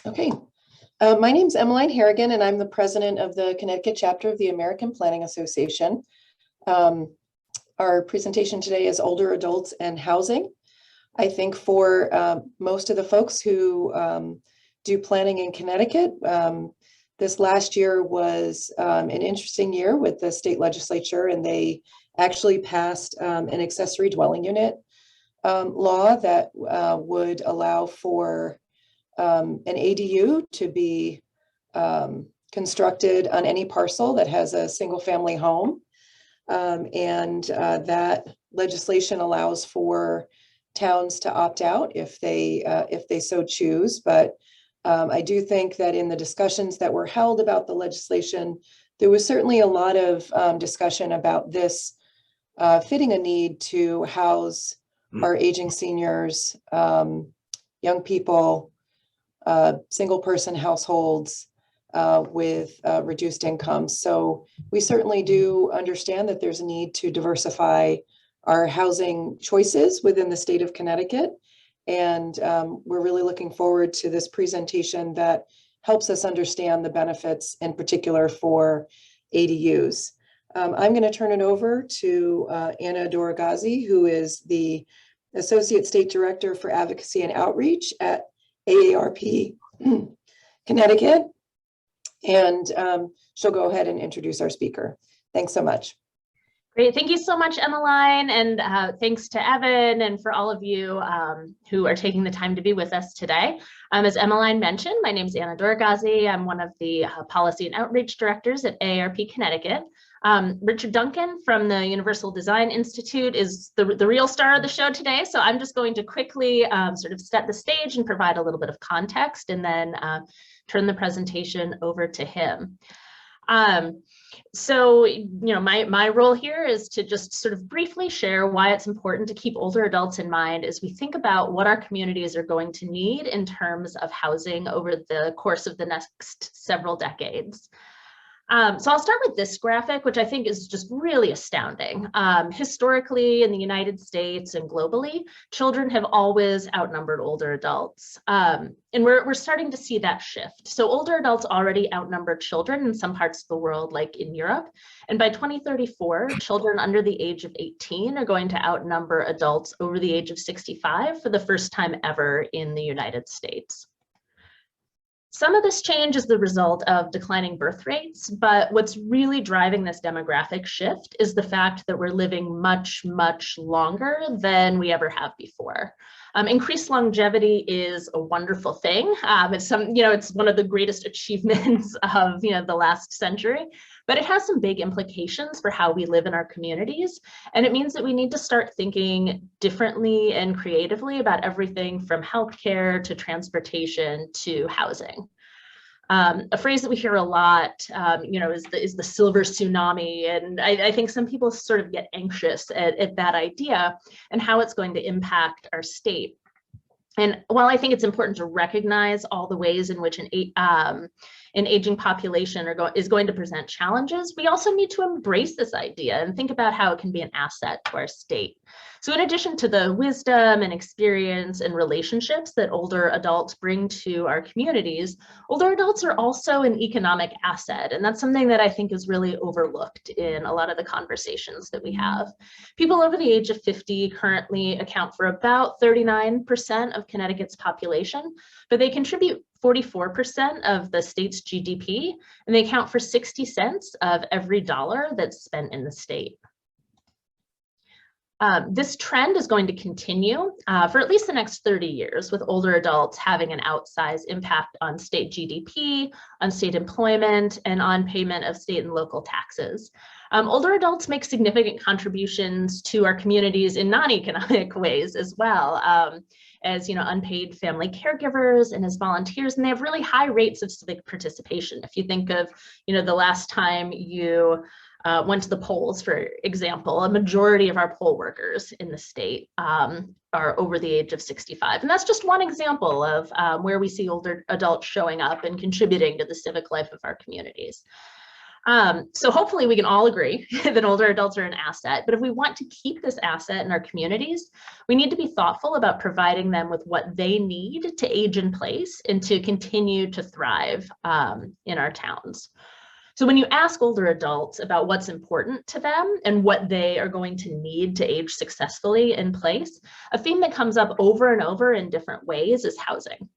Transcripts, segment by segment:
Okay, my name's Emmeline Harrigan, and I'm the president of the Connecticut chapter of the American Planning Association. Our presentation today is older adults and housing. I think for most of the folks who do planning in Connecticut, this last year was an interesting year with the state legislature, and they actually passed an accessory dwelling unit law that would allow for an ADU to be constructed on any parcel that has a single family home. That legislation allows for towns to opt out if they so choose. But I do think that in the discussions that were held about the legislation, there was certainly a lot of discussion about this fitting a need to house our aging seniors, young people, single person households with reduced incomes. So we certainly do understand that there's a need to diversify our housing choices within the state of Connecticut. And we're really looking forward to this presentation that helps us understand the benefits in particular for ADUs. I'm going to turn it over to Anna Doragazi, who is the Associate State Director for Advocacy and Outreach at AARP Connecticut. And she'll go ahead and introduce our speaker. Thanks so much. Great, thank you so much, Emmeline, and thanks to Evan and for all of you who are taking the time to be with us today. As Emmeline mentioned, my name is Anna Doragazi. I'm one of the Policy and Outreach Directors at AARP Connecticut. Richard Duncan from the Universal Design Institute is the real star of the show today, so I'm just going to quickly sort of set the stage and provide a little bit of context and then turn the presentation over to him. So, my role here is to just sort of briefly share why it's important to keep older adults in mind as we think about what our communities are going to need in terms of housing over the course of the next several decades. So I'll start with this graphic, which I think is just really astounding. Historically, in the United States and globally, children have always outnumbered older adults. And we're starting to see that shift. So older adults already outnumber children in some parts of the world, like in Europe. And by 2034, children under the age of 18 are going to outnumber adults over the age of 65 for the first time ever in the United States. Some of this change is the result of declining birth rates, but what's really driving this demographic shift is the fact that we're living much, much longer than we ever have before. Increased longevity is a wonderful thing. It's one of the greatest achievements of the last century, but it has some big implications for how we live in our communities. And it means that we need to start thinking differently and creatively about everything from healthcare to transportation to housing. A phrase that we hear a lot, is the silver tsunami. And I think some people sort of get anxious at that idea and how it's going to impact our state. And while I think it's important to recognize all the ways in which an aging population is going to present challenges, we also need to embrace this idea and think about how it can be an asset to our state. So in addition to the wisdom and experience and relationships that older adults bring to our communities, older adults are also an economic asset. And that's something that I think is really overlooked in a lot of the conversations that we have. People over the age of 50 currently account for about 39% of Connecticut's population, but they contribute 44% of the state's GDP, and they account for 60 cents of every dollar that's spent in the state. This trend is going to continue for at least the next 30 years, with older adults having an outsized impact on state GDP, on state employment, and on payment of state and local taxes. Older adults make significant contributions to our communities in non-economic ways as well, as unpaid family caregivers and as volunteers, and they have really high rates of civic participation. If you think of the last time you went to the polls, for example, a majority of our poll workers in the state are over the age of 65. And that's just one example of where we see older adults showing up and contributing to the civic life of our communities. So hopefully we can all agree that older adults are an asset, but if we want to keep this asset in our communities, we need to be thoughtful about providing them with what they need to age in place and to continue to thrive in our towns. So when you ask older adults about what's important to them and what they are going to need to age successfully in place, a theme that comes up over and over in different ways is housing.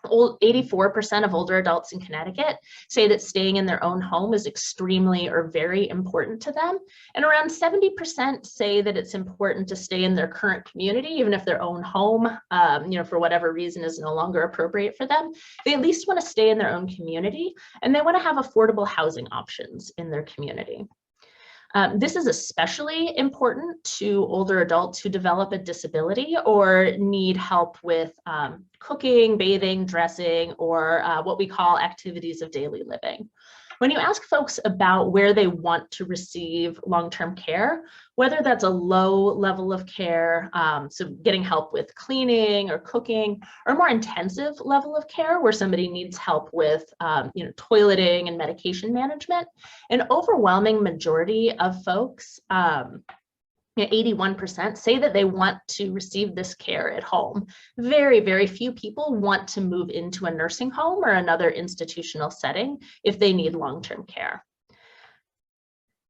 84% of older adults in Connecticut say that staying in their own home is extremely or very important to them. And around 70% say that it's important to stay in their current community, even if their own home, for whatever reason is no longer appropriate for them. They at least want to stay in their own community, and they want to have affordable housing options in their community. This is especially important to older adults who develop a disability or need help with cooking, bathing, dressing, or what we call activities of daily living. When you ask folks about where they want to receive long-term care, whether that's a low level of care, so getting help with cleaning or cooking, or a more intensive level of care where somebody needs help with toileting and medication management, an overwhelming majority of folks, 81% say that they want to receive this care at home. Very, very few people want to move into a nursing home or another institutional setting if they need long-term care.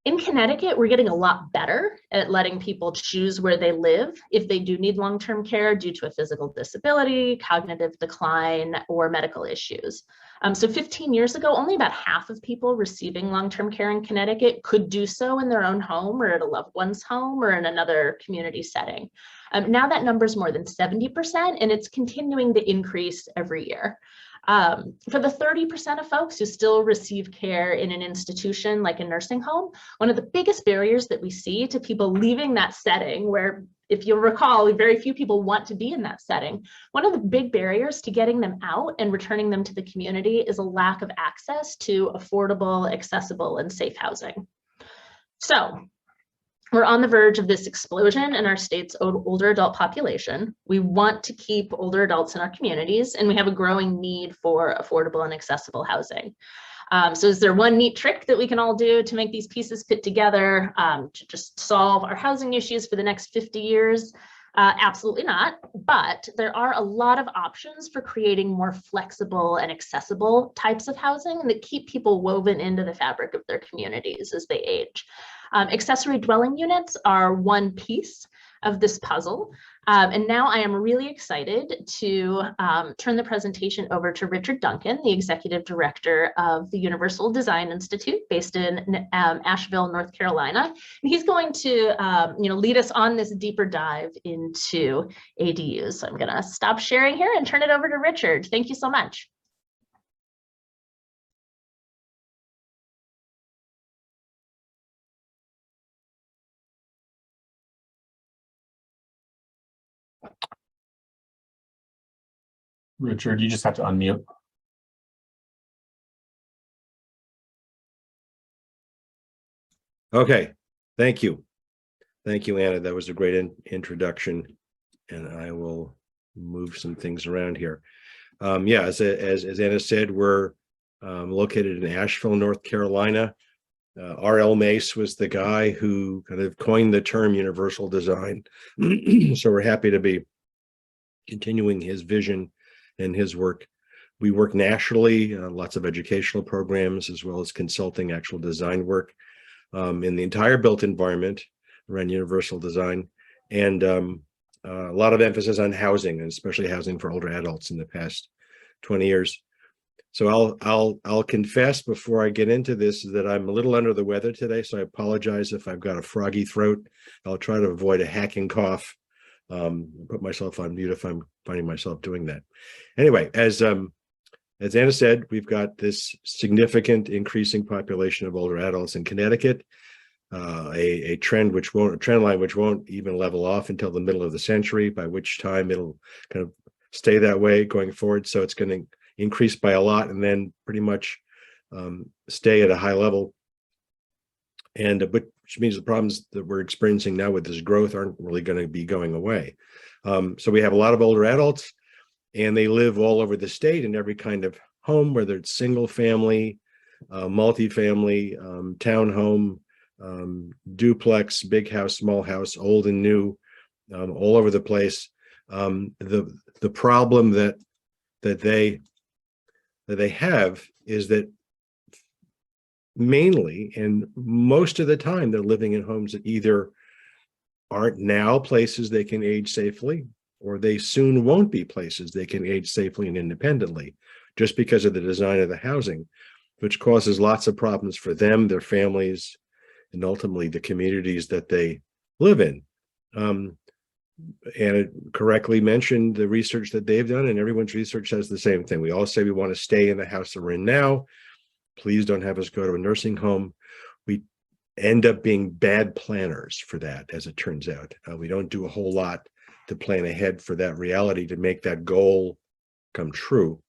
In Connecticut, we're getting a lot better at letting people choose where they live if they do need long-term care due to a physical disability, cognitive decline, or medical issues. So 15 years ago, only about half of people receiving long-term care in Connecticut could do so in their own home or at a loved one's home or in another community setting. Now that number is more than 70%, and it's continuing to increase every year. For the 30% of folks who still receive care in an institution like a nursing home, one of the biggest barriers that we see to people leaving that setting where, if you'll recall, very few people want to be in that setting. One of the big barriers to getting them out and returning them to the community is a lack of access to affordable, accessible, and safe housing. So we're on the verge of this explosion in our state's older adult population. We want to keep older adults in our communities, and we have a growing need for affordable and accessible housing. So is there one neat trick that we can all do to make these pieces fit together to just solve our housing issues for the next 50 years? Absolutely not, but there are a lot of options for creating more flexible and accessible types of housing that keep people woven into the fabric of their communities as they age. Accessory dwelling units are one piece of this puzzle. And now I am really excited to turn the presentation over to Richard Duncan, the Executive Director of the Universal Design Institute based in Asheville, North Carolina. And he's going to lead us on this deeper dive into ADUs. So I'm gonna stop sharing here and turn it over to Richard. Thank you so much. Richard, you just have to unmute. Okay, thank you. Thank you, Anna. That was a great introduction, and I will move some things around here. Yeah, as Anna said, we're located in Asheville, North Carolina. R.L. Mace was the guy who kind of coined the term universal design. So we're happy to be continuing his vision and his work. We work nationally, lots of educational programs, as well as consulting actual design work in the entire built environment around universal design, and a lot of emphasis on housing, and especially housing for older adults in the past 20 years. So I'll confess before I get into this that I'm a little under the weather today, so I apologize if I've got a froggy throat. I'll try to avoid a hacking cough. Put myself on mute if I'm finding myself doing that. Anyway, as Anna said, we've got this significant increasing population of older adults in Connecticut, a trend line which won't even level off until the middle of the century, by which time it'll kind of stay that way going forward. So it's going to increase by a lot and then pretty much stay at a high level. And which means the problems that we're experiencing now with this growth aren't really going to be going away. So we have a lot of older adults, and they live all over the state in every kind of home, whether it's single family, multifamily, townhome, duplex, big house, small house, old and new, all over the place. The problem that they have is that mainly and most of the time they're living in homes that either aren't now places they can age safely, or they soon won't be places they can age safely and independently, just because of the design of the housing, which causes lots of problems for them, their families, and ultimately the communities that they live in. And it correctly mentioned the research that they've done, and everyone's research says the same thing. We all say we want to stay in the house that we're in now. Please don't have us go to a nursing home. We end up being bad planners for that, as it turns out. We don't do a whole lot to plan ahead for that reality, to make that goal come true.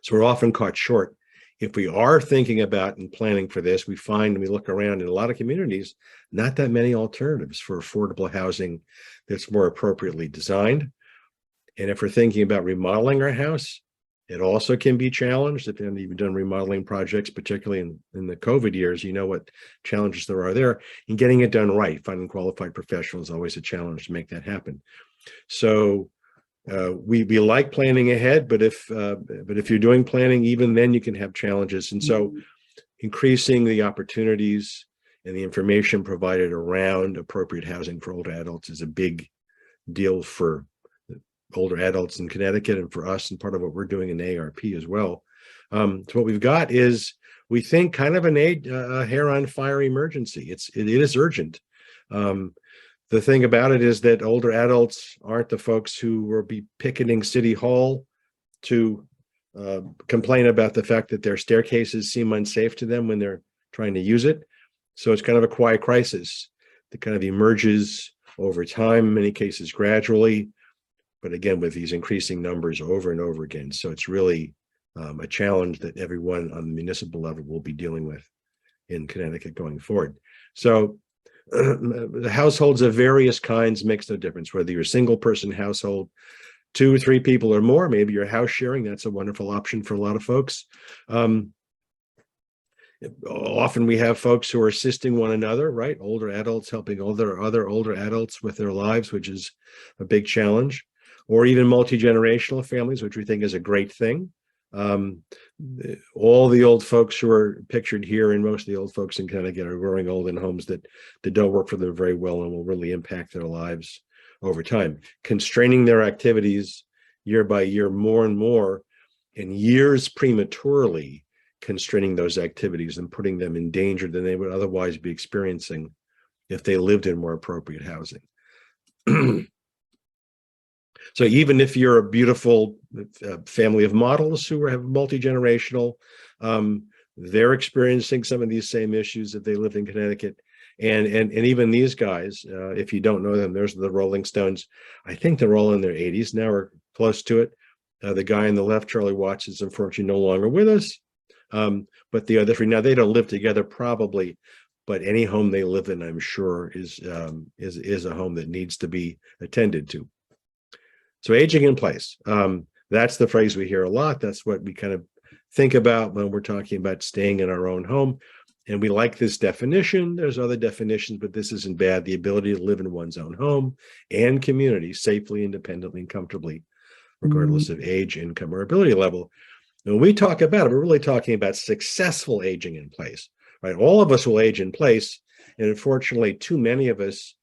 So we're often caught short. If we are thinking about and planning for this, we find, we look around in a lot of communities, not that many alternatives for affordable housing that's more appropriately designed. And if we're thinking about remodeling our house, it also can be challenged. If you've done remodeling projects, particularly in the COVID years, you know what challenges there are there. And getting it done right, finding qualified professionals is always a challenge to make that happen. So we like planning ahead, but if you're doing planning, even then you can have challenges. And so increasing the opportunities and the information provided around appropriate housing for older adults is a big deal for older adults in Connecticut and for us, and part of what we're doing in AARP as well. So what we've got is, we think, kind of a hair on fire emergency. It is urgent. The thing about it is that older adults aren't the folks who will be picketing City Hall to complain about the fact that their staircases seem unsafe to them when they're trying to use it. So it's kind of a quiet crisis that kind of emerges over time, in many cases gradually, but again, with these increasing numbers over and over again. So it's really a challenge that everyone on the municipal level will be dealing with in Connecticut going forward. So the households of various kinds makes no difference, whether you're a single person household, 2 or 3 people or more, maybe you're house sharing. That's a wonderful option for a lot of folks. Often we have folks who are assisting one another, right? Older adults helping other older adults with their lives, which is a big challenge. Or even multi-generational families, which we think is a great thing. All the old folks who are pictured here, and most of the old folks in Connecticut, are growing old in homes that don't work for them very well and will really impact their lives over time. Constraining their activities year by year more and more, and years prematurely constraining those activities and putting them in danger than they would otherwise be experiencing if they lived in more appropriate housing. So even if you're a beautiful family of models who have multi-generational, they're experiencing some of these same issues if they lived in Connecticut. And even these guys, if you don't know them, there's the Rolling Stones. I think they're all in their 80s now, or close to it. The guy on the left, Charlie Watts, is unfortunately no longer with us. But the other 3, now they don't live together probably, but any home they live in, I'm sure, is a home that needs to be attended to. So aging in place, that's the phrase we hear a lot. That's what we kind of think about when we're talking about staying in our own home. And we like this definition. There's other definitions, but this isn't bad. The ability to live in one's own home and community safely, independently, and comfortably, regardless of age, income, or ability level. When we talk about it, we're really talking about successful aging in place, right? All of us will age in place. And unfortunately, too many of us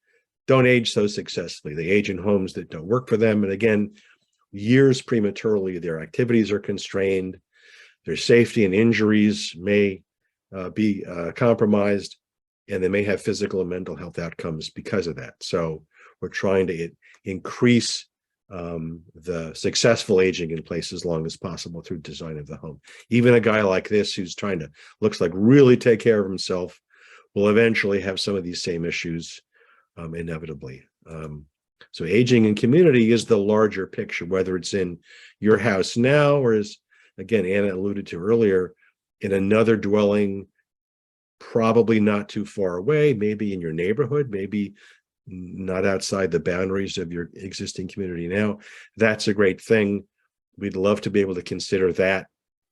don't age so successfully. They age in homes that don't work for them. And again, years prematurely, their activities are constrained. Their safety and injuries may be compromised, and they may have physical and mental health outcomes because of that. So we're trying to increase the successful aging in place as long as possible through design of the home. Even a guy like this, who's trying to, looks like really take care of himself, will eventually have some of these same issues inevitably. So aging in community is the larger picture, whether it's in your house now, or, as again Anna alluded to earlier, in another dwelling, probably not too far away, maybe in your neighborhood, maybe not outside the boundaries of your existing community now. That's a great thing. We'd love to be able to consider that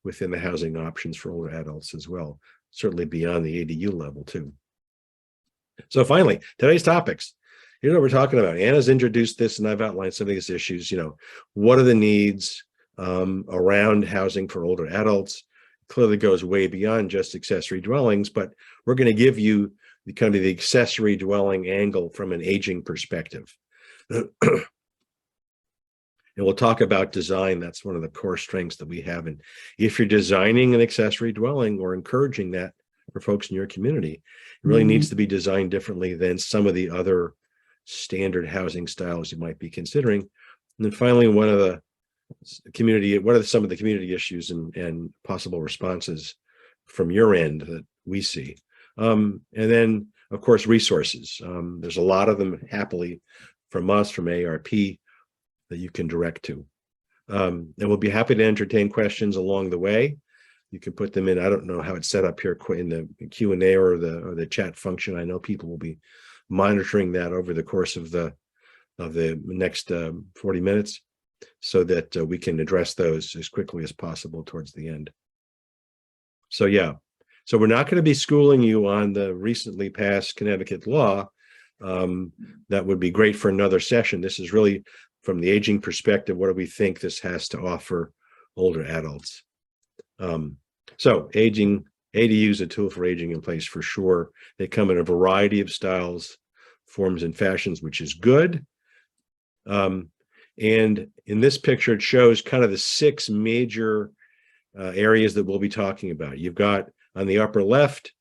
within the housing options for older adults as well, certainly beyond the ADU level too. So today's topics. Here's what we're talking about. Anna's introduced this, and I've outlined some of these issues. What are the needs around housing for older adults? Clearly goes way beyond just accessory dwellings, but we're going to give you the accessory dwelling angle from an aging perspective. And we'll talk about design. That's one of the core strengths that we have. And if you're designing an accessory dwelling or encouraging that for folks in your community, it really needs to be designed differently than some of the other standard housing styles you might be considering. And then finally, what are some of the community issues and possible responses from your end that we see? And then, of course, resources. There's a lot of them, happily, from us, from AARP, that you can direct to. And we'll be happy to entertain questions along the way. You can put them in. I don't know how it's set up here in the Q&A or the chat function. I know people will be monitoring that over the course of the next 40 minutes, so that we can address those as quickly as possible towards the end. So we're not going to be schooling you on the recently passed Connecticut law. That would be great for another session. This is really from the aging perspective. What do we think this has to offer older adults? So aging, ADU is a tool for aging in place for sure. They come in a variety of styles, forms, and fashions, which is good. And in this picture, it shows kind of the 6 major areas that we'll be talking about. You've got on the upper left,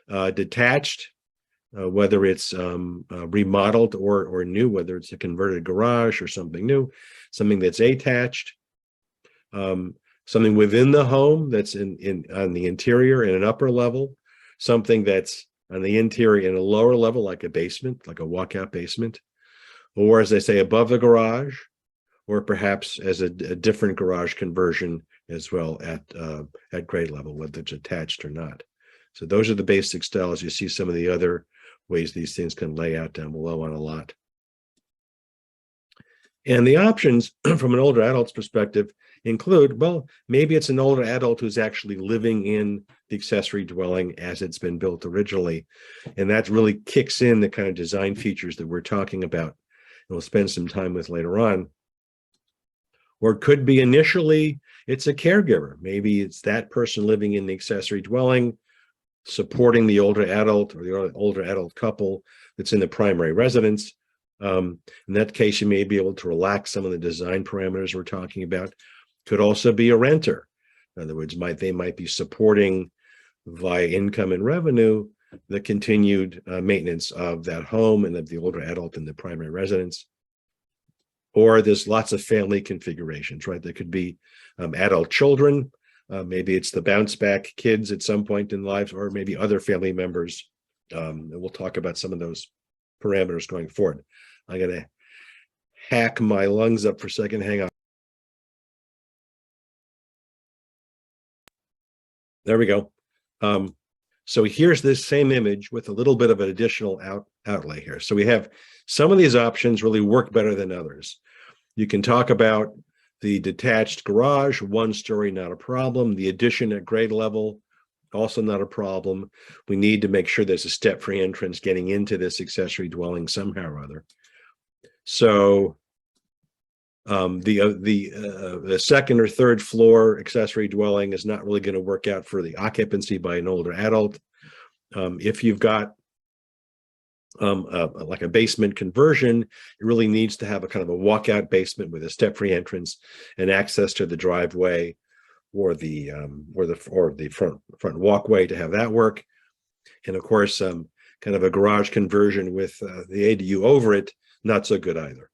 detached, whether it's remodeled or new, whether it's a converted garage or something new, something that's attached, something within the home that's on the interior in an upper level, something that's on the interior in a lower level, like a basement, like a walkout basement, or as they say, above the garage, or perhaps as a different garage conversion as well at grade level, whether it's attached or not. So those are the basic styles. You see some of the other ways these things can lay out down below on a lot. And the options from an older adult's perspective include, well, maybe it's an older adult who's actually living in the accessory dwelling as it's been built originally. And that really kicks in the kind of design features that we're talking about, and we'll spend some time with later on. Or it could be initially, it's a caregiver. Maybe it's that person living in the accessory dwelling, supporting the older adult or the older adult couple that's in the primary residence. In that case, you may be able to relax some of the design parameters we're talking about. Could also be a renter. In other words, they might be supporting via income and revenue the continued maintenance of that home and of the older adult in the primary residence. Or there's lots of family configurations, right? There could be adult children. Maybe it's the bounce back kids at some point in life, or maybe other family members. And we'll talk about some of those parameters going forward. I'm going to hack my lungs up for a second. Hang on. There we go. So here's this same image with a little bit of an additional outlay here. So we have some of these options really work better than others. You can talk about the detached garage, 1 story, not a problem. The addition at grade level, also not a problem. We need to make sure there's a step-free entrance getting into this accessory dwelling somehow or other. So the second or third floor accessory dwelling is not really going to work out for the occupancy by an older adult. If you've got like a basement conversion, it really needs to have a kind of a walkout basement with a step-free entrance and access to the driveway or the front walkway to have that work. And of course, kind of a garage conversion with the ADU over it, not so good either.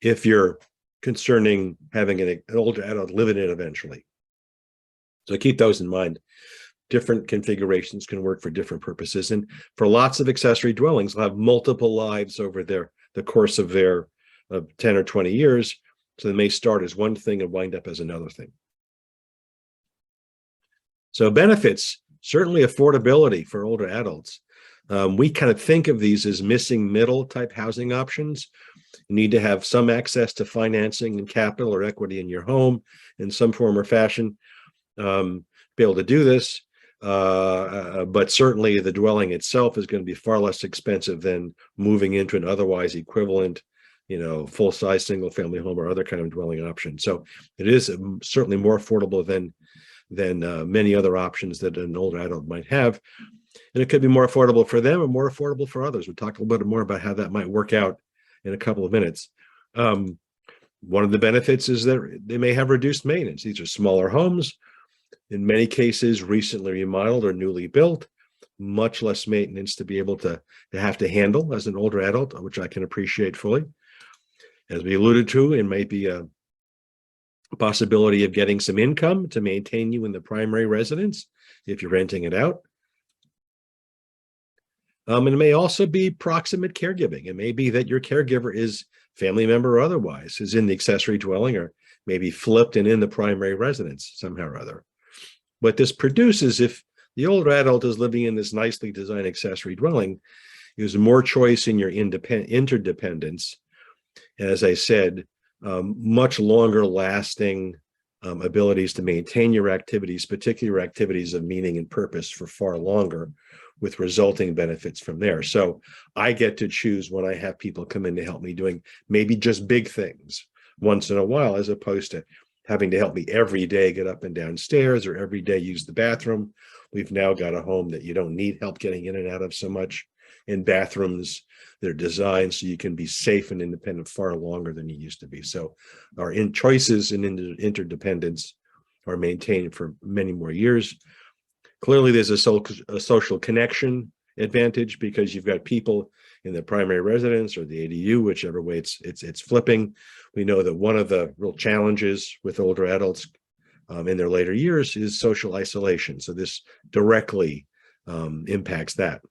If you're concerning having an older adult live in it eventually. So keep those in mind. Different configurations can work for different purposes. And for lots of accessory dwellings, they'll have multiple lives over the course of their 10 or 20 years. So they may start as one thing and wind up as another thing. So benefits, certainly affordability for older adults. We kind of think of these as missing middle type housing options. You need to have some access to financing and capital or equity in your home in some form or fashion, be able to do this. But certainly the dwelling itself is going to be far less expensive than moving into an otherwise equivalent, full-size single-family home or other kind of dwelling option. So it is certainly more affordable than many other options that an older adult might have. And it could be more affordable for them or more affordable for others. We'll talk a little bit more about how that might work out in a couple of minutes. One of the benefits is that they may have reduced maintenance. These are smaller homes, in many cases recently remodeled or newly built, much less maintenance to be able to have to handle as an older adult, which I can appreciate fully. As we alluded to, it might be a possibility of getting some income to maintain you in the primary residence if you're renting it out. And it may also be proximate caregiving. It may be that your caregiver is family member or otherwise, is in the accessory dwelling or maybe flipped and in the primary residence somehow or other. What this produces, if the older adult is living in this nicely designed accessory dwelling, is more choice in your interdependence. And as I said, much longer lasting abilities to maintain your activities, particularly your activities of meaning and purpose, for far longer, with resulting benefits from there. So I get to choose when I have people come in to help me doing maybe just big things once in a while, as opposed to having to help me every day get up and down stairs or every day use the bathroom. We've now got a home that you don't need help getting in and out of so much, in bathrooms that are designed so you can be safe and independent far longer than you used to be. So our choices and interdependence are maintained for many more years. Clearly, there's a social connection advantage because you've got people in the primary residence or the ADU, whichever way it's flipping. We know that one of the real challenges with older adults in their later years is social isolation. So this directly impacts that.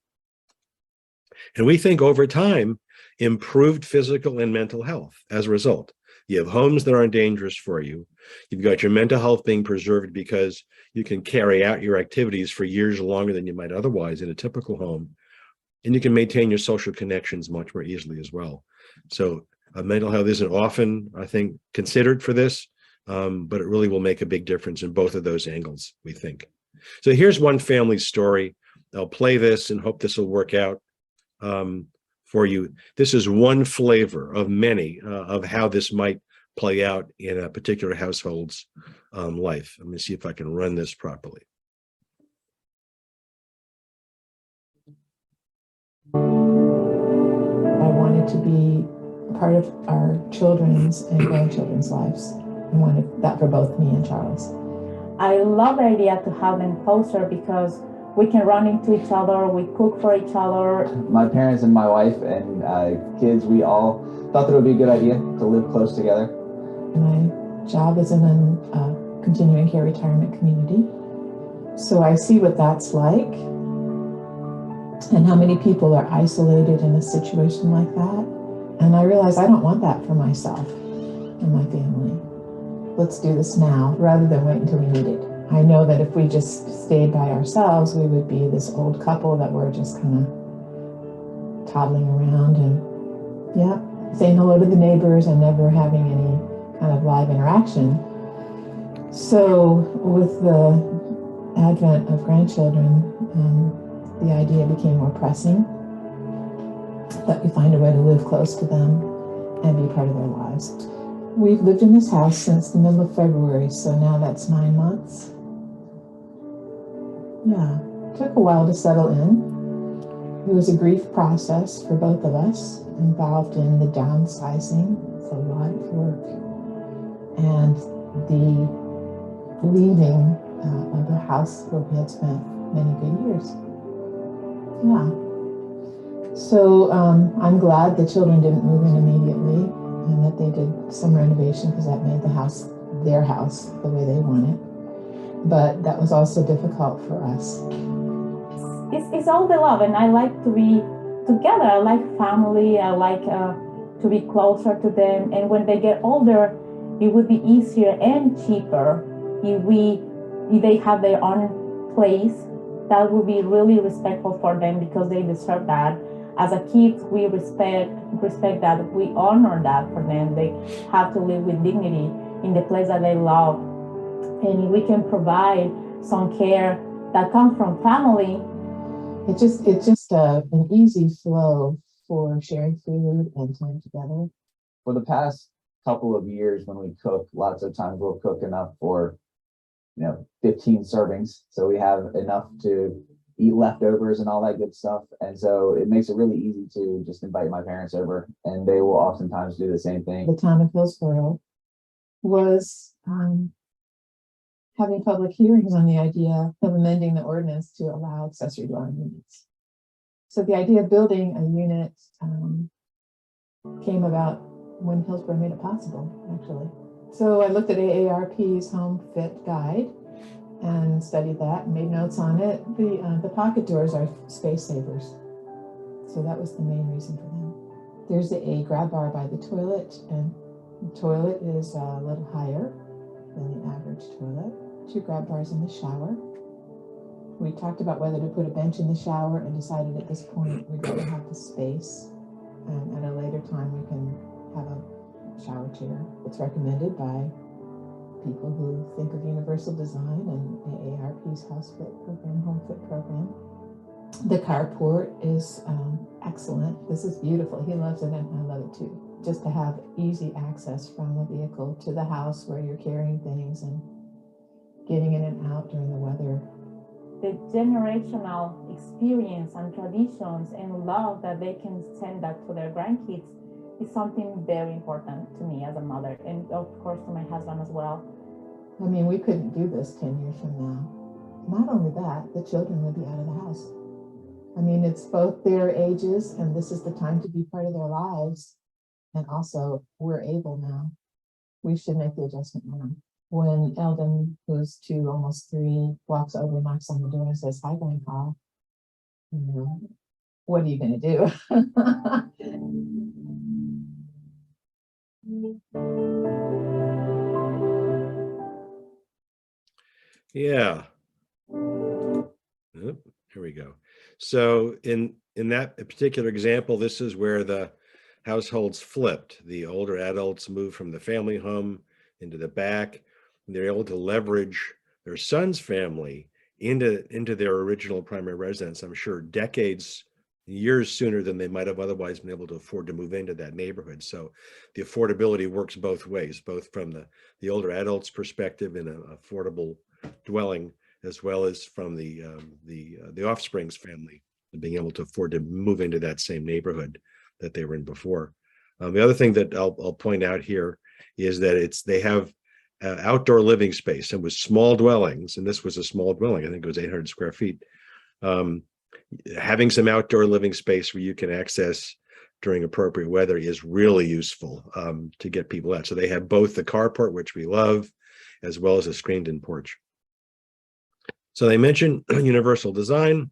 And we think over time, improved physical and mental health as a result. You have homes that aren't dangerous for you. You've got your mental health being preserved because you can carry out your activities for years longer than you might otherwise in a typical home. And you can maintain your social connections much more easily as well. So mental health isn't often, I think, considered for this, but it really will make a big difference in both of those angles, we think. So here's one family story. I'll play this and hope this will work out for you. This is one flavor of many of how this might play out in a particular household's life. Let me see if I can run this properly. I wanted to be part of our children's and grandchildren's lives. I wanted that for both me and Charles. I love the idea to have them closer because we can run into each other, we cook for each other. My parents and my wife and kids, we all thought that it would be a good idea to live close together. My job is in a continuing care retirement community. So I see what that's like and how many people are isolated in a situation like that. And I realize I don't want that for myself and my family. Let's do this now rather than wait until we need it. I know that if we just stayed by ourselves, we would be this old couple that were just kind of toddling around and, yeah, saying hello to the neighbors and never having any kind of live interaction. So with the advent of grandchildren, the idea became more pressing that we find a way to live close to them and be part of their lives. We've lived in this house since the middle of February, so now that's 9 months. Yeah, it took a while to settle in. It was a grief process for both of us, involved in the downsizing. It's a lot of work. And the leaving of the house where we had spent many good years. Yeah. So I'm glad the children didn't move in immediately and that they did some renovation because that made the house their house the way they want it. But that was also difficult for us. It's all the love, and I like to be together. I like family. I like to be closer to them. And when they get older, it would be easier and cheaper if they have their own place that would be really respectful for them because they deserve that. As a kid, we respect that, we honor that for them. They have to live with dignity in the place that they love. And we can provide some care that comes from family. It's just an easy flow for sharing food and time together. For the past couple of years, when we cook, lots of times we'll cook enough for 15 servings, so we have enough to eat leftovers and all that good stuff. And so it makes it really easy to just invite my parents over, and they will oftentimes do the same thing. The town of Hillsborough was having public hearings on the idea of amending the ordinance to allow accessory dwelling units. So the idea of building a unit came about when Hillsborough made it possible, actually. So I looked at AARP's Home Fit Guide and studied that and made notes on it. The pocket doors are space savers. So that was the main reason for them. There's a grab bar by the toilet, and the toilet is a little higher than the average toilet. 2 grab bars in the shower. We talked about whether to put a bench in the shower and decided at this point we'd rather have the space. And at a later time we can have a shower chair. It's recommended by people who think of universal design and AARP's House Fit program, Home Fit program. The carport is excellent. This is beautiful. He loves it and I love it too. Just to have easy access from a vehicle to the house where you're carrying things and getting in and out during the weather. The generational experience and traditions and love that they can send that to their grandkids is something very important to me as a mother, and of course to my husband as well. I mean, we couldn't do this 10 years from now. Not only that, the children would be out of the house. I mean, it's both their ages and this is the time to be part of their lives. And also we're able now. We should make the adjustment now. When Eldon, who's 2, almost 3, walks over, knocks on the door and says, "Hi, Grandpa," what are you going to do? Yeah. Oop, here we go. So in that particular example, this is where the households flipped. The older adults moved from the family home into the back. They're able to leverage their son's family into their original primary residence, I'm sure years sooner than they might have otherwise been able to afford to move into that neighborhood. So the affordability works both ways, both from the older adults' perspective in an affordable dwelling, as well as from the offspring's family being able to afford to move into that same neighborhood that they were in before. The other thing that I'll point out here is that they have outdoor living space, and with small dwellings, and this was a small dwelling, I think it was 800 square feet, having some outdoor living space where you can access during appropriate weather is really useful to get people out. So they have both the carport, which we love, as well as a screened-in porch. So they mentioned universal design.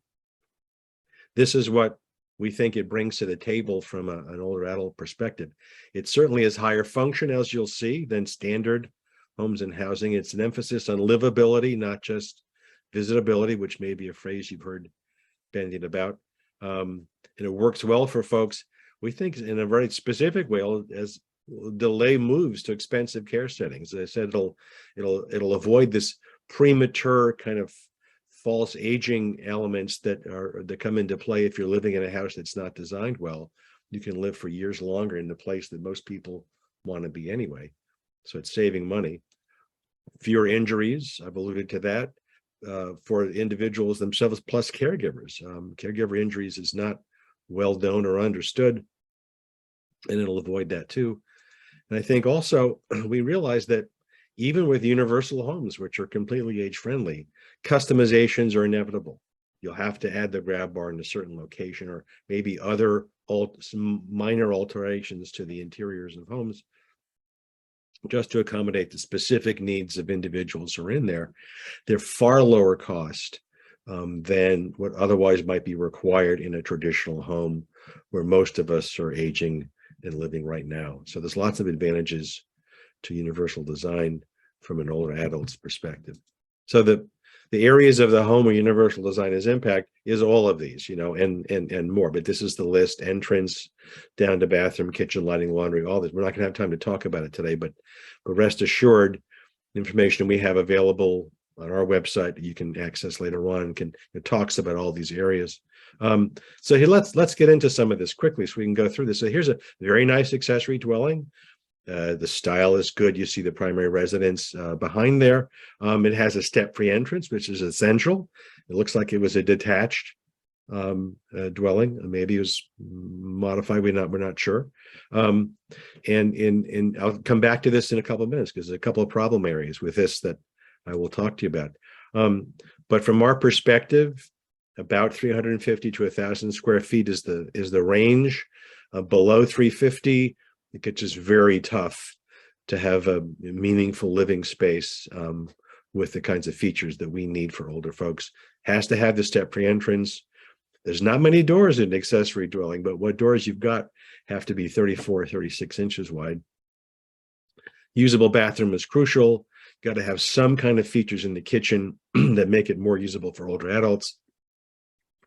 This is what we think it brings to the table from an older adult perspective. It certainly is higher function, as you'll see, than standard homes and housing. It's an emphasis on livability, not just visitability, which may be a phrase you've heard bandied about. And it works well for folks, we think, in a very specific way, as delay moves to expensive care settings. As I said, it'll avoid this premature kind of false aging elements that come into play if you're living in a house that's not designed well. You can live for years longer in the place that most people want to be anyway. So it's saving money. Fewer injuries, I've alluded to that, for individuals themselves plus caregivers. Caregiver injuries is not well known or understood, and it'll avoid that too. And I think also we realize that even with universal homes, which are completely age-friendly, customizations are inevitable. You'll have to add the grab bar in a certain location, or maybe other some minor alterations to the interiors of homes, just to accommodate the specific needs of individuals who are in there. They're far lower cost than what otherwise might be required in a traditional home where most of us are aging and living right now. So there's lots of advantages to universal design from an older adult's perspective. So the areas of the home where universal design has impact is all of these, and more. But this is the list: entrance down to bathroom, kitchen, lighting, laundry, all this. We're not going to have time to talk about it today, but rest assured, information we have available on our website that you can access later on it talks about all these areas. So here, let's get into some of this quickly so we can go through this. So here's a very nice accessory dwelling. The style is good. You see the primary residence behind there. It has a step-free entrance, which is essential. It looks like it was a detached dwelling. Maybe it was modified. We're not sure. And I'll come back to this in a couple of minutes because there's a couple of problem areas with this that I will talk to you about. But from our perspective, about 350 to 1,000 square feet is the range. Below 350, it gets just very tough to have a meaningful living space with the kinds of features that we need for older folks. Has to have the step-free entrance. There's not many doors in an accessory dwelling, but what doors you've got have to be 34, 36 inches wide. Usable bathroom is crucial. Got to have some kind of features in the kitchen that make it more usable for older adults.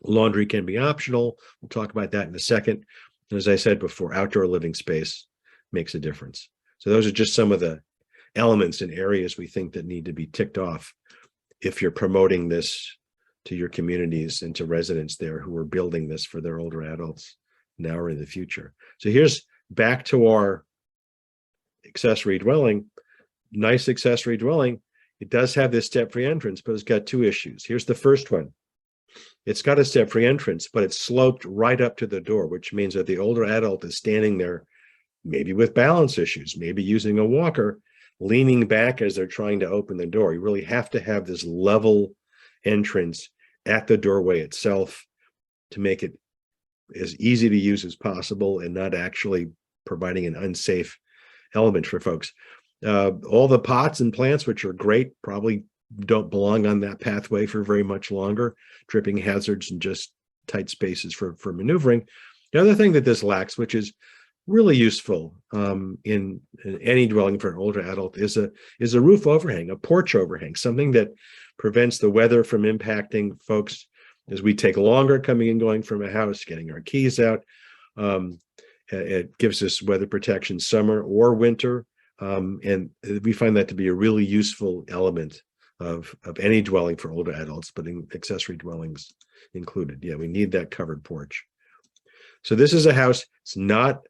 Laundry can be optional. We'll talk about that in a second. And as I said before, outdoor living space makes a difference. So those are just some of the elements and areas we think that need to be ticked off if you're promoting this to your communities and to residents there who are building this for their older adults now or in the future. So here's back to our accessory dwelling. Nice accessory dwelling. It does have this step-free entrance, but it's got two issues. Here's the first one. It's got a step-free entrance, but it's sloped right up to the door, which means that the older adult is standing there, maybe with balance issues, maybe using a walker, leaning back as they're trying to open the door. You really have to have this level entrance at the doorway itself to make it as easy to use as possible and not actually providing an unsafe element for folks. All the pots and plants, which are great, probably don't belong on that pathway for very much longer. Tripping hazards and just tight spaces for maneuvering. The other thing that this lacks, which is really useful in any dwelling for an older adult, is a roof overhang, a porch overhang, something that prevents the weather from impacting folks as we take longer coming and going from a house, getting our keys out. It gives us weather protection summer or winter. And we find that to be a really useful element of any dwelling for older adults, but in accessory dwellings included. Yeah, we need that covered porch. So this is a house. It's not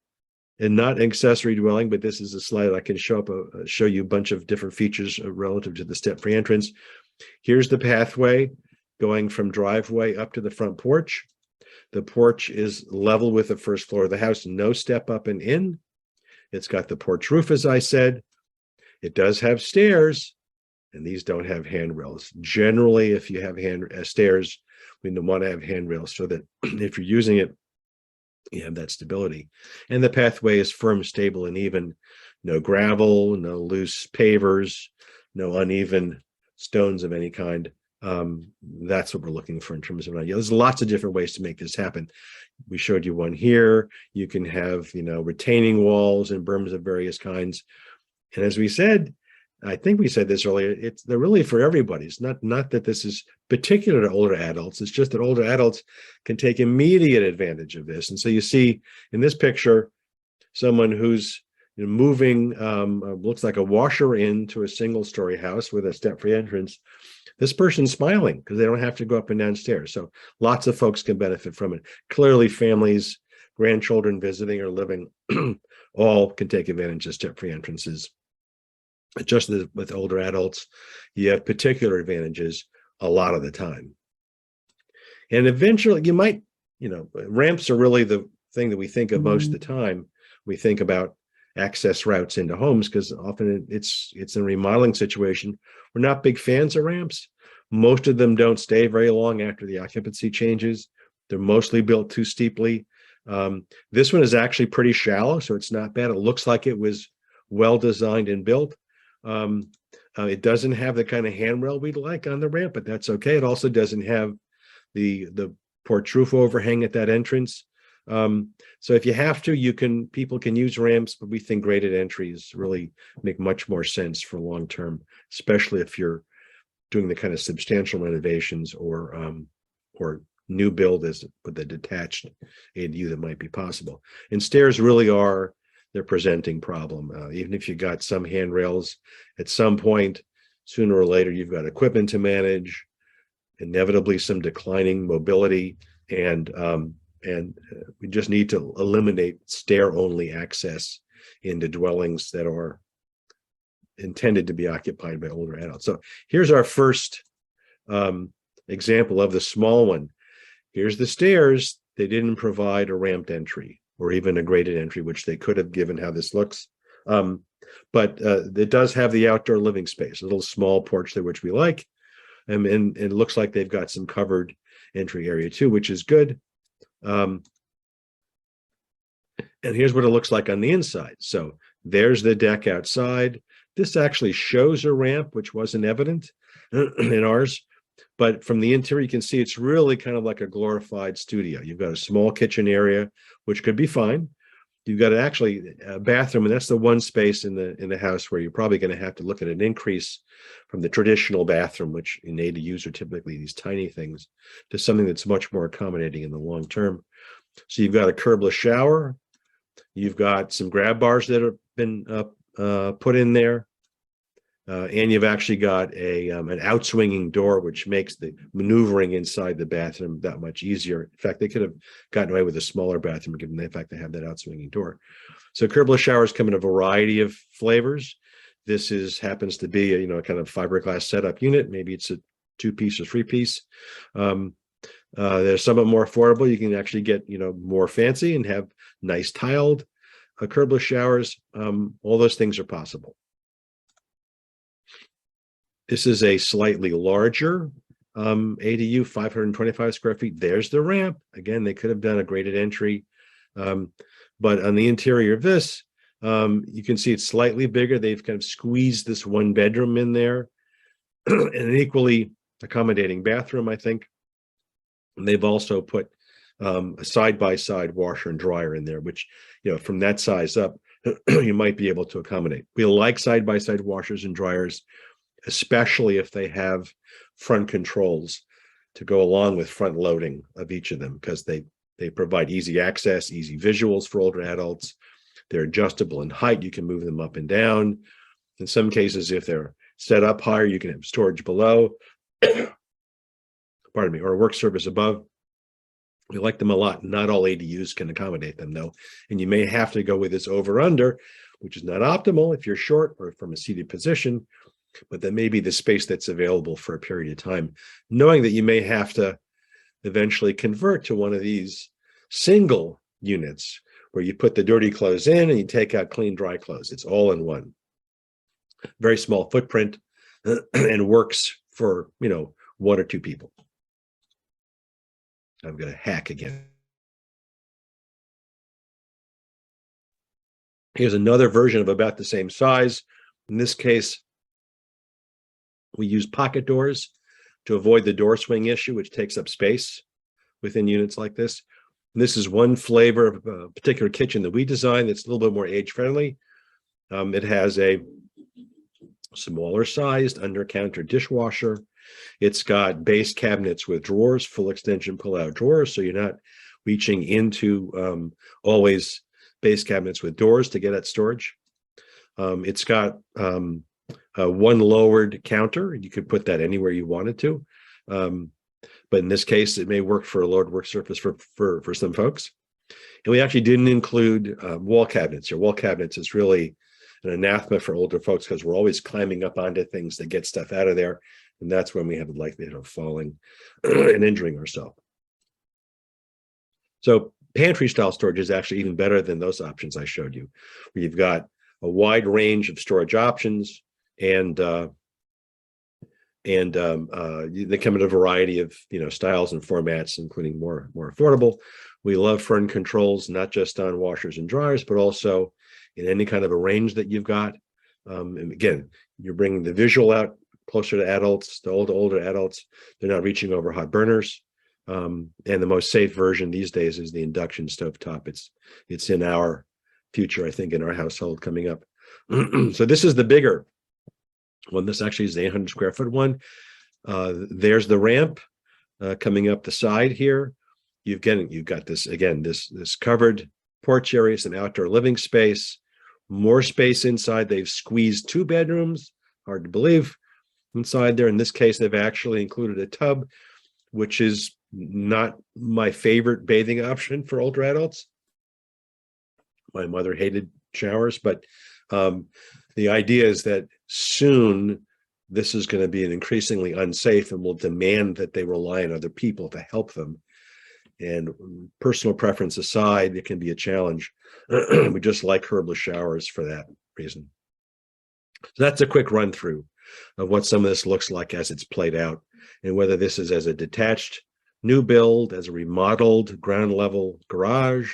an accessory dwelling, but this is a slide I can show you a bunch of different features relative to the step-free entrance. Here's the pathway going from driveway up to the front porch. The porch is level with the first floor of the house, no step up and in. It's got the porch roof, as I said. It does have stairs, and these don't have handrails. Generally, if you have stairs, we want to have handrails so that if you're using it, you have that stability. And the pathway is firm, stable, and even. No gravel, no loose pavers, no uneven stones of any kind. That's what we're looking for in terms of an idea. There's lots of different ways to make this happen. We showed you one here. You can have, retaining walls and berms of various kinds. And as we said, I think we said this earlier, they're really for everybody. It's not that this is particular to older adults. It's just that older adults can take immediate advantage of this. And so you see in this picture, someone who's moving, looks like a washer into a single-story house with a step-free entrance. This person's smiling because they don't have to go up and down stairs. So lots of folks can benefit from it. Clearly, families, grandchildren visiting or living, all can take advantage of step-free entrances. Just as with older adults, you have particular advantages a lot of the time. And eventually you might, ramps are really the thing that we think of most of the time. We think about access routes into homes because often it's a remodeling situation. We're not big fans of ramps. Most of them don't stay very long after the occupancy changes. They're mostly built too steeply. This one is actually pretty shallow, so it's not bad. It looks like it was well designed and built. It doesn't have the kind of handrail we'd like on the ramp, but that's okay. It also doesn't have the porch roof overhang at that entrance. So if you have to, people can use ramps, but we think graded entries really make much more sense for long term, especially if you're doing the kind of substantial renovations or new build as with the detached ADU that might be possible. And stairs really are their presenting problem. Even if you got some handrails, at some point, sooner or later, you've got equipment to manage, inevitably some declining mobility, and we just need to eliminate stair-only access into dwellings that are intended to be occupied by older adults. So here's our first example of the small one. Here's the stairs. They didn't provide a ramped entry or even a graded entry, which they could have given how this looks. But it does have the outdoor living space, a little small porch there, which we like. And it looks like they've got some covered entry area too, which is good. And here's what it looks like on the inside. So there's the deck outside. This actually shows a ramp, which wasn't evident in ours. But from the interior, you can see it's really kind of like a glorified studio. You've got a small kitchen area, which could be fine. You've got actually a bathroom, and that's the one space in the house where you're probably going to have to look at an increase from the traditional bathroom, which in ADUs are typically these tiny things, to something that's much more accommodating in the long term. So you've got a curbless shower. You've got some grab bars that have been put in there. And you've actually got an outswinging door, which makes the maneuvering inside the bathroom that much easier. In fact, they could have gotten away with a smaller bathroom given the fact they have that outswinging door. So curbless showers come in a variety of flavors. This happens to be a kind of fiberglass setup unit. Maybe it's a 2-piece or 3-piece. They're somewhat more affordable. You can actually get more fancy and have nice tiled curbless showers. All those things are possible. This is a slightly larger ADU, 525 square feet. There's the ramp. Again, they could have done a graded entry. But on the interior of this, you can see it's slightly bigger. They've kind of squeezed this one bedroom in there and an equally accommodating bathroom, I think. And they've also put a side-by-side washer and dryer in there, which, from that size up, you might be able to accommodate. We like side-by-side washers and dryers, especially if they have front controls to go along with front loading of each of them, because they provide easy access, easy visuals for older adults. They're adjustable in height. You can move them up and down. In some cases, if they're set up higher, you can have storage below, pardon me, or a work surface above. We like them a lot. Not all ADUs can accommodate them, though. And you may have to go with this over-under, which is not optimal if you're short or from a seated position, but that may be the space that's available for a period of time, knowing that you may have to eventually convert to one of these single units where you put the dirty clothes in and you take out clean, dry clothes. It's all in one. Very small footprint and works for, 1 or 2 people. I'm going to hack again. Here's another version of about the same size. In this case, we use pocket doors to avoid the door swing issue, which takes up space within units like this. And this is one flavor of a particular kitchen that we designed that's a little bit more age-friendly. It has a smaller sized under-counter dishwasher. It's got base cabinets with drawers, full extension pull-out drawers, so you're not reaching into always base cabinets with doors to get at storage. It's got one lowered counter. You could put that anywhere you wanted to. But in this case, it may work for a lowered work surface for some folks. And we actually didn't include wall cabinets here. Wall cabinets is really an anathema for older folks because we're always climbing up onto things to get stuff out of there. And that's when we have the likelihood of falling and injuring ourselves. So pantry style storage is actually even better than those options I showed you, where you've got a wide range of storage options, and they come in a variety of styles and formats, including more affordable. We love front controls, not just on washers and dryers, but also in any kind of a range that you've got. And again, you're bringing the visual out closer to adults, to older adults. They're not reaching over hot burners. And the most safe version these days is the induction stovetop. It's in our future, I think, in our household coming up. So this is the bigger one. This actually is the 800 square foot one. There's the ramp coming up the side here. You've got this again, this covered porch area, some outdoor living space, more space inside. They've squeezed 2 bedrooms, hard to believe, inside there. In this case, they've actually included a tub, which is not my favorite bathing option for older adults. My mother hated showers, but the idea is that soon this is going to be an increasingly unsafe and will demand that they rely on other people to help them. And personal preference aside, it can be a challenge. We just like herbless showers for that reason. So that's a quick run through of what some of this looks like as it's played out, and whether this is as a detached new build, as a remodeled ground level garage,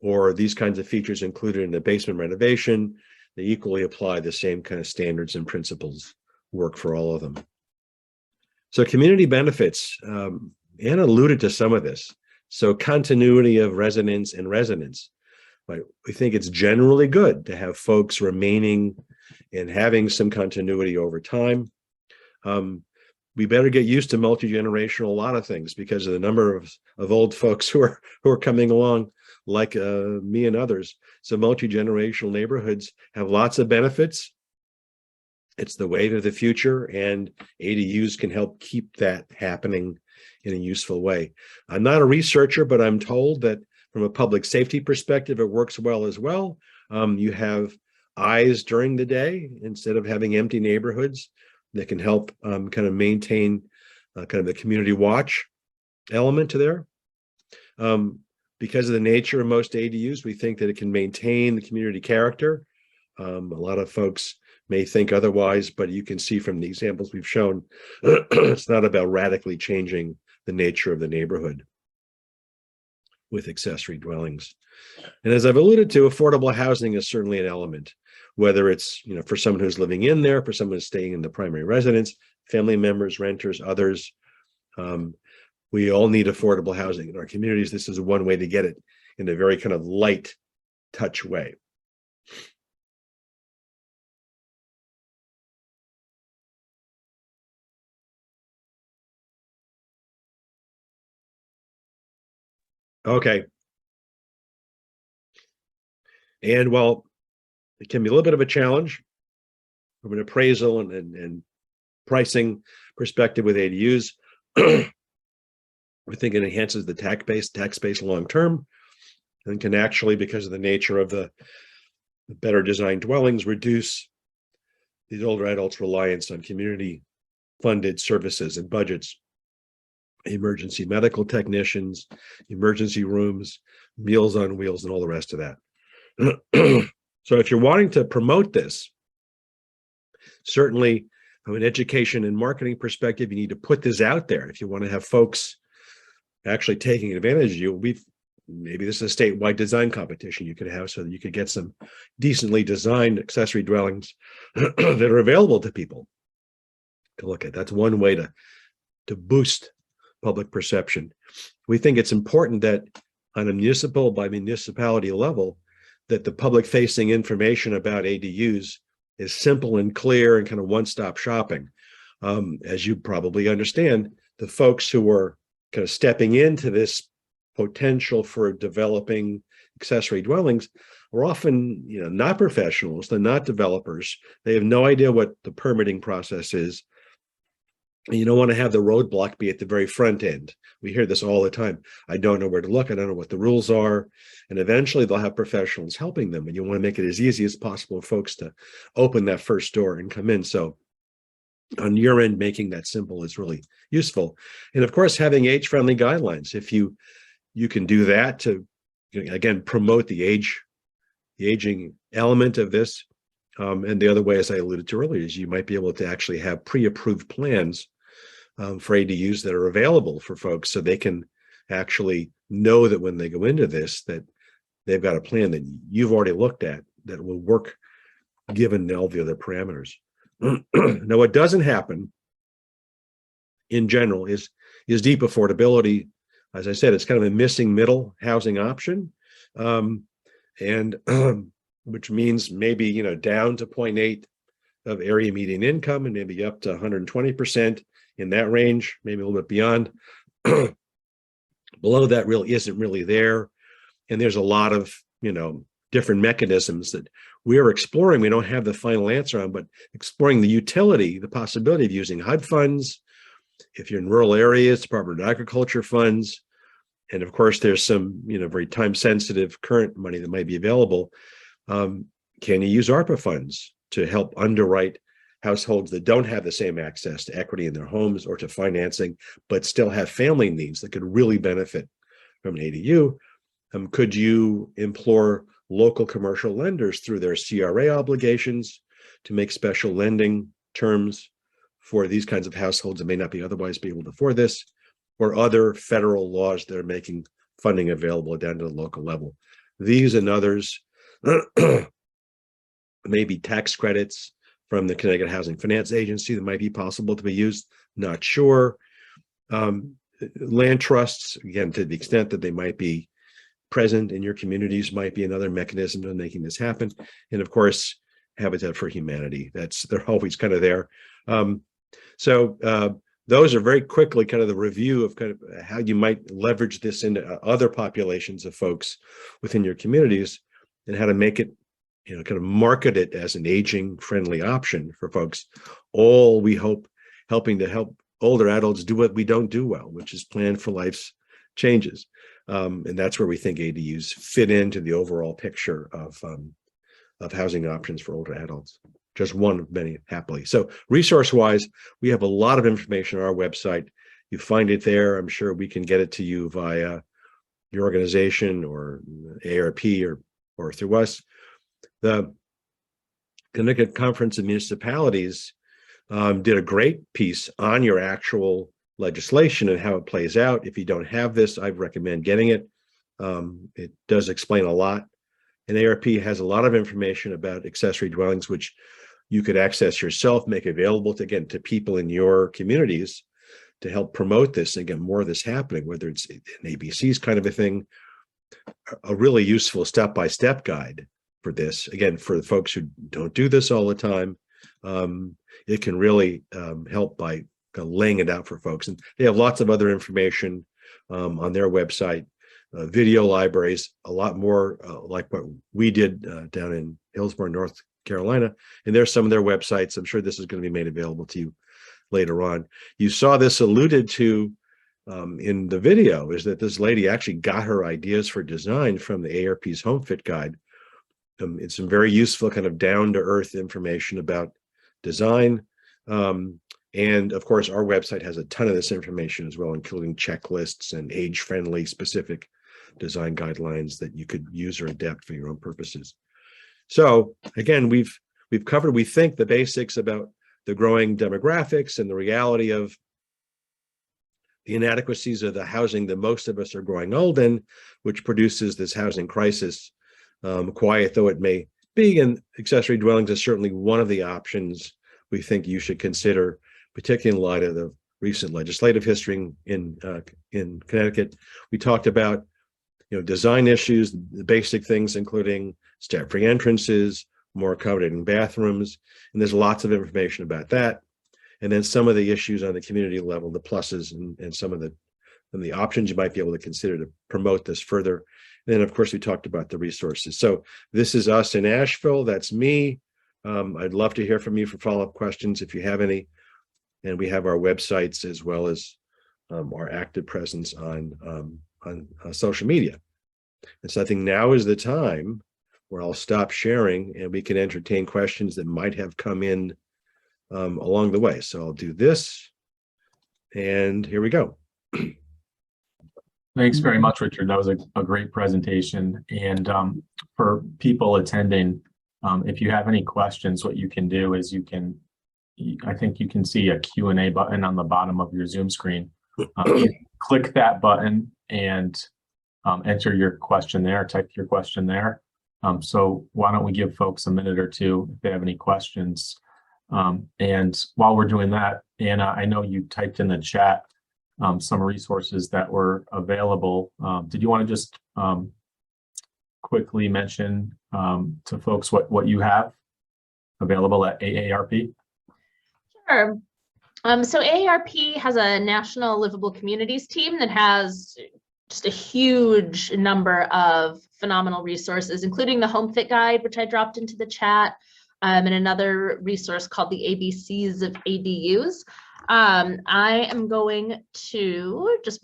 or these kinds of features included in the basement renovation. They equally apply the same kind of standards and principles, work for all of them. So community benefits, Anna alluded to some of this. So continuity of residence and residence. But we think it's generally good to have folks remaining and having some continuity over time. We better get used to multi-generational a lot of things because of the number of old folks who are coming along, like me and others. So multi-generational neighborhoods have lots of benefits. It's the way to the future, and ADUs can help keep that happening in a useful way. I'm not a researcher, but I'm told that from a public safety perspective, it works well as well. You have eyes during the day instead of having empty neighborhoods that can help kind of maintain kind of the community watch element to there. Because of the nature of most ADUs, we think that it can maintain the community character. A lot of folks may think otherwise, but you can see from the examples we've shown, it's not about radically changing the nature of the neighborhood with accessory dwellings. And as I've alluded to, affordable housing is certainly an element, whether it's, you know, for someone who's living in there, for someone who's staying in the primary residence, family members, renters, others. We all need affordable housing in our communities. This is one way to get it in a very kind of light touch way. Okay. And while it can be a little bit of a challenge from an appraisal and pricing perspective with ADUs, we think it enhances the tax base long-term, and can actually, because of the nature of the better designed dwellings, reduce these older adults' reliance on community-funded services and budgets, emergency medical technicians, emergency rooms, Meals on Wheels, and all the rest of that. So if you're wanting to promote this, certainly from an education and marketing perspective, you need to put this out there. If you want to have folks actually taking advantage of you, maybe this is a statewide design competition you could have so that you could get some decently designed accessory dwellings that are available to people to look at. That's one way to boost public perception. We think it's important that on a municipal by municipality level, that the public facing information about ADUs is simple and clear and kind of one-stop shopping. As you probably understand, the folks who are kind of stepping into this potential for developing accessory dwellings are often, you know, not professionals. They're not developers. They have no idea what the permitting process is. And you don't want to have the roadblock be at the very front end. We hear this all the time. I don't know where to look. I don't know what the rules are. And eventually they'll have professionals helping them. And you want to make it as easy as possible for folks to open that first door and come in. So on your end, making that simple is really useful. And of course, having age-friendly guidelines. If you can do that to, again, promote the aging element of this. And the other way, as I alluded to earlier, is you might be able to actually have pre-approved plans for ADUs that are available for folks, so they can actually know that when they go into this, that they've got a plan that you've already looked at that will work given all the other parameters. Now, what doesn't happen in general is deep affordability. As I said, it's kind of a missing middle housing option, which means maybe, you know, down to 0.8 of area median income and maybe up to 120% in that range, maybe a little bit beyond. Below that really isn't really there. And there's a lot of, different mechanisms that we're exploring. We don't have the final answer on, but exploring the utility, the possibility of using HUD funds. If you're in rural areas, Department of Agriculture funds. And of course, there's some, very time sensitive current money that might be available. Can you use ARPA funds to help underwrite households that don't have the same access to equity in their homes or to financing, but still have family needs that could really benefit from an ADU? Could you implore local commercial lenders through their CRA obligations to make special lending terms for these kinds of households that may not be otherwise be able to afford this, or other federal laws that are making funding available down to the local level? These and others, maybe tax credits from the Connecticut Housing Finance Agency that might be possible to be used, not sure. Land trusts, again, to the extent that they might be present in your communities, might be another mechanism of making this happen. And of course, Habitat for Humanity, they're always kind of there. So those are very quickly kind of the review of kind of how you might leverage this into other populations of folks within your communities, and how to make it, kind of market it as an aging friendly option for folks. All we hope helping to help older adults do what we don't do well, which is plan for life's changes. And that's where we think ADUs fit into the overall picture of housing options for older adults. Just one of many, happily. So resource-wise, we have a lot of information on our website. You find it there. I'm sure we can get it to you via your organization or AARP or through us. The Connecticut Conference of Municipalities did a great piece on your actual legislation and how it plays out. If you don't have this, I'd recommend getting it. It does explain a lot. And AARP has a lot of information about accessory dwellings, which you could access yourself, make available to people in your communities to help promote this and get more of this happening, whether it's an ABC's kind of a thing, a really useful step-by-step guide for this. Again, for the folks who don't do this all the time, it can really help by laying it out for folks. And they have lots of other information on their website, video libraries, a lot more like what we did down in Hillsborough, North Carolina. And there's some of their websites. I'm sure this is going to be made available to you later on. You saw this alluded to in the video, is that this lady actually got her ideas for design from the AARP's Home Fit Guide. It's some very useful kind of down-to-earth information about design. And of course, our website has a ton of this information as well, including checklists and age-friendly specific design guidelines that you could use or adapt for your own purposes. So again, we've covered, we think, the basics about the growing demographics and the reality of the inadequacies of the housing that most of us are growing old in, which produces this housing crisis, quiet though it may be. And accessory dwellings is certainly one of the options we think you should consider, particularly in light of the recent legislative history in Connecticut. We talked about design issues, the basic things, including step-free entrances, more accommodating bathrooms, and there's lots of information about that. And then some of the issues on the community level, the pluses and some of the options you might be able to consider to promote this further. And then, of course, we talked about the resources. So this is us in Asheville. That's me. I'd love to hear from you for follow-up questions if you have any. And we have our websites as well as our active presence on social media. And so I think now is the time where I'll stop sharing and we can entertain questions that might have come in along the way. So I'll do this, and here we go. Thanks very much, Richard. That was a great presentation. And for people attending, if you have any questions, what you can do is I think you can see a Q&A button on the bottom of your Zoom screen. Click that button and enter your question there, type your question there. So why don't we give folks a minute or two if they have any questions. And while we're doing that, Anna, I know you typed in the chat some resources that were available. Did you want to just quickly mention to folks what you have available at AARP? Sure. So AARP has a national livable communities team that has just a huge number of phenomenal resources, including the Home Fit Guide, which I dropped into the chat, and another resource called the ABCs of ADUs. I am going to just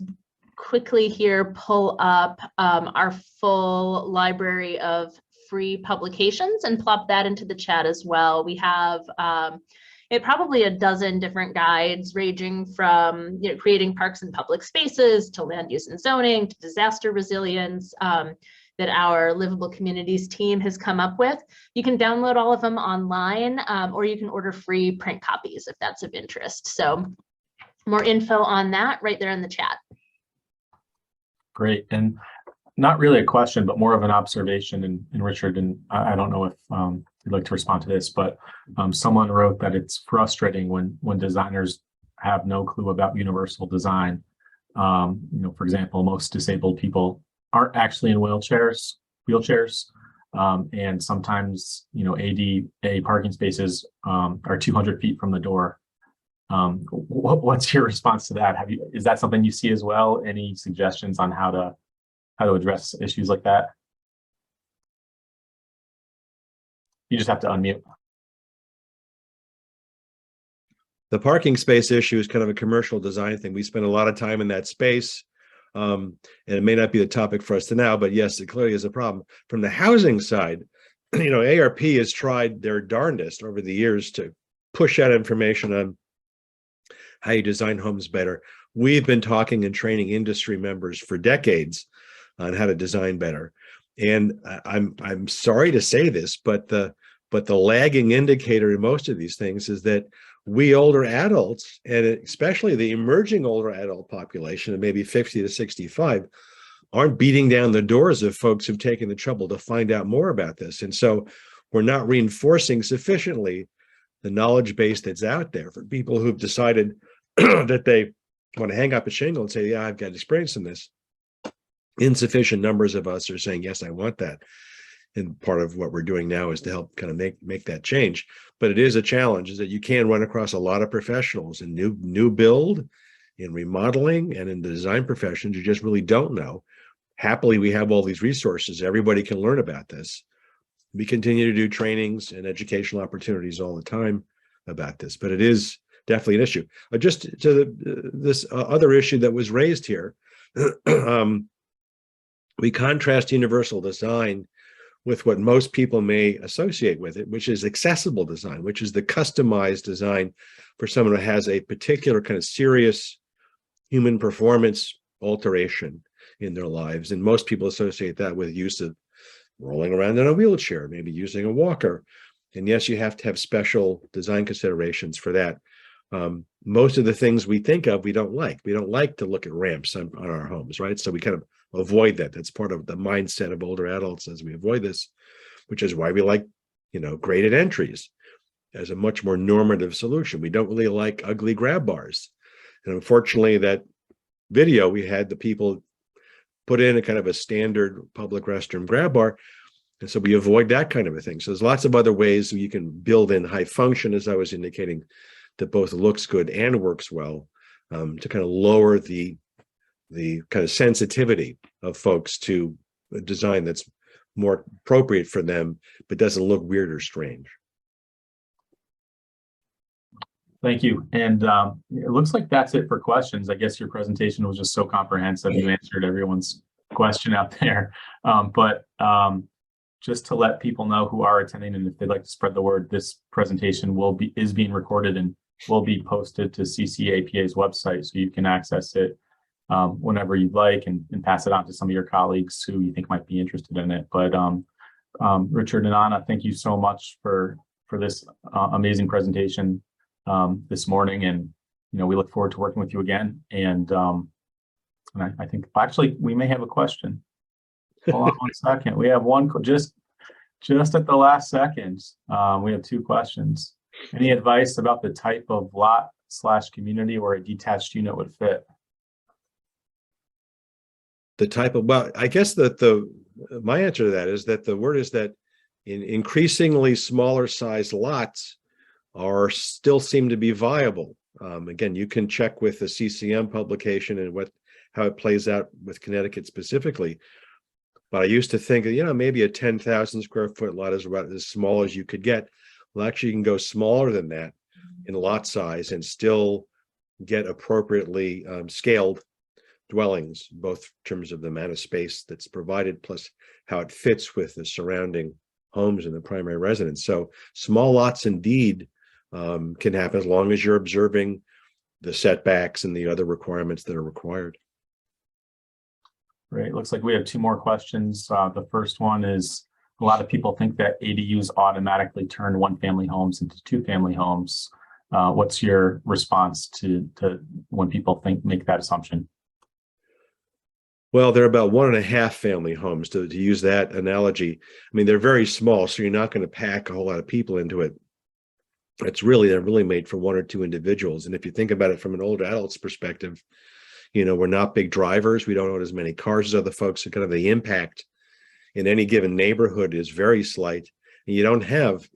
quickly here pull up our full library of free publications and plop that into the chat as well. We have probably a dozen different guides ranging from creating parks and public spaces to land use and zoning to disaster resilience that our livable communities team has come up with. You can download all of them online or you can order free print copies if that's of interest. So more info on that right there in the chat. Great. And not really a question, but more of an observation. And Richard, and I don't know if you'd like to respond to this, but someone wrote that it's frustrating when designers have no clue about universal design. For example, most disabled people aren't actually in wheelchairs, and sometimes ADA parking spaces are 200 feet from the door. What's your response to that? Is that something you see as well? Any suggestions on how to address issues like that? You just have to unmute. The parking space issue is kind of a commercial design thing. We spend a lot of time in that space. And it may not be the topic for us to now, but yes, it clearly is a problem. From the housing side, ARP has tried their darndest over the years to push out information on how you design homes better. We've been talking and training industry members for decades on how to design better. And I'm sorry to say this, but the lagging indicator in most of these things is that we older adults, and especially the emerging older adult population of maybe 50 to 65, aren't beating down the doors of folks who've taken the trouble to find out more about this. And so we're not reinforcing sufficiently the knowledge base that's out there for people who've decided that they want to hang up a shingle and say, yeah, I've got experience in this. Insufficient numbers of us are saying, yes, I want that. And part of what we're doing now is to help kind of make that change. But it is a challenge, is that you can run across a lot of professionals in new build, in remodeling, and in the design professions. You just really don't know. Happily, we have all these resources. Everybody can learn about this. We continue to do trainings and educational opportunities all the time about this, but it is definitely an issue. Just to this other issue that was raised here, we contrast universal design with what most people may associate with it, which is accessible design, which is the customized design for someone who has a particular kind of serious human performance alteration in their lives. And most people associate that with use of rolling around in a wheelchair, maybe using a walker. And yes, you have to have special design considerations for that. Most of the things we think of, we don't like. We don't like to look at ramps on our homes, right? So we kind of avoid that. That's part of the mindset of older adults as we avoid this, which is why we like, graded entries as a much more normative solution. We don't really like ugly grab bars. And unfortunately, that video, we had the people put in a kind of a standard public restroom grab bar. And so we avoid that kind of a thing. So there's lots of other ways you can build in high function, as I was indicating, that both looks good and works well, to kind of lower the kind of sensitivity of folks to a design that's more appropriate for them, but doesn't look weird or strange. Thank you. And it looks like that's it for questions. I guess your presentation was just so comprehensive. You answered everyone's question out there. But just to let people know who are attending, and if they'd like to spread the word, this presentation is being recorded and will be posted to CCAPA's website, so you can access it whenever you'd like and pass it on to some of your colleagues who you think might be interested in it. But Richard and Anna, thank you so much for this amazing presentation this morning, and we look forward to working with you again. And I think actually we may have a question. Hold on one second. We have one just at the last second. We have two questions. Any advice about the type of lot/community where a detached unit would fit? The type of, well, I guess that my answer to that is that the word is that in increasingly smaller sized lots still seem to be viable Again, you can check with the CCM publication and how it plays out with Connecticut specifically. But I used to think, maybe a 10,000 square foot lot is about as small as you could get. Well, actually, you can go smaller than that in lot size and still get appropriately scaled dwellings, both in terms of the amount of space that's provided, plus how it fits with the surrounding homes and the primary residence. So small lots indeed can happen as long as you're observing the setbacks and the other requirements that are required. Great. Looks like we have two more questions. The first one is, a lot of people think that ADUs automatically turn one-family homes into two-family homes. What's your response to when people make that assumption? Well, they're about 1.5 family homes, to use that analogy. I mean, they're very small, so you're not going to pack a whole lot of people into it. They're really made for 1 or 2 individuals. And if you think about it from an older adult's perspective, we're not big drivers. We don't own as many cars as other folks. So kind of the impact in any given neighborhood is very slight. And you don't have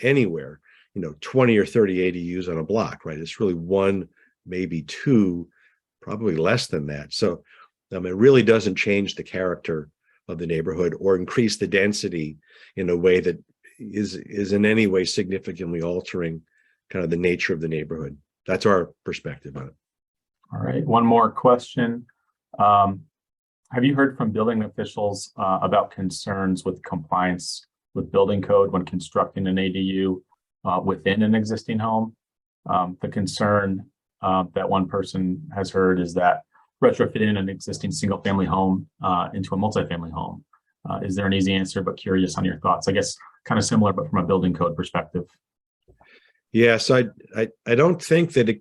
anywhere, 20 or 30 ADUs on a block, right? It's really 1, maybe 2, probably less than that. So it really doesn't change the character of the neighborhood or increase the density in a way that is in any way significantly altering kind of the nature of the neighborhood. That's our perspective on it. All right, one more question. Have you heard from building officials about concerns with compliance with building code when constructing an ADU within an existing home? The concern that one person has heard is that retrofitting an existing single family home into a multifamily home. Is there an easy answer, but curious on your thoughts? I guess kind of similar, but from a building code perspective. Yes, I don't think that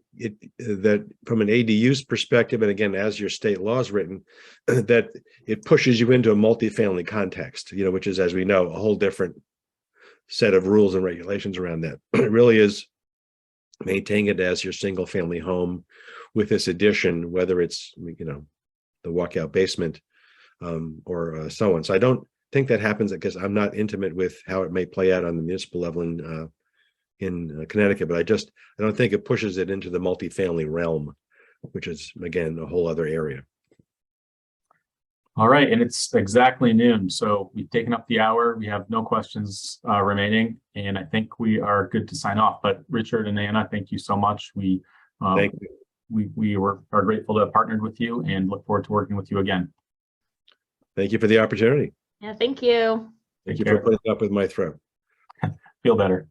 that from an ADU's perspective, and again, as your state law is written, that it pushes you into a multifamily context, which is, as we know, a whole different set of rules and regulations around that. It really is maintaining it as your single family home with this addition, whether it's, the walkout basement or so on. So I don't think that happens because I'm not intimate with how it may play out on the municipal level in Connecticut, but I don't think it pushes it into the multifamily realm, which is, again, a whole other area. All right, and it's exactly noon, so we've taken up the hour. We have no questions remaining, and I think we are good to sign off. But Richard and Anna, thank you so much. Thank you. We are grateful to have partnered with you and look forward to working with you again. Thank you for the opportunity. Yeah, thank you. Thank you for putting up with my throat. Feel better.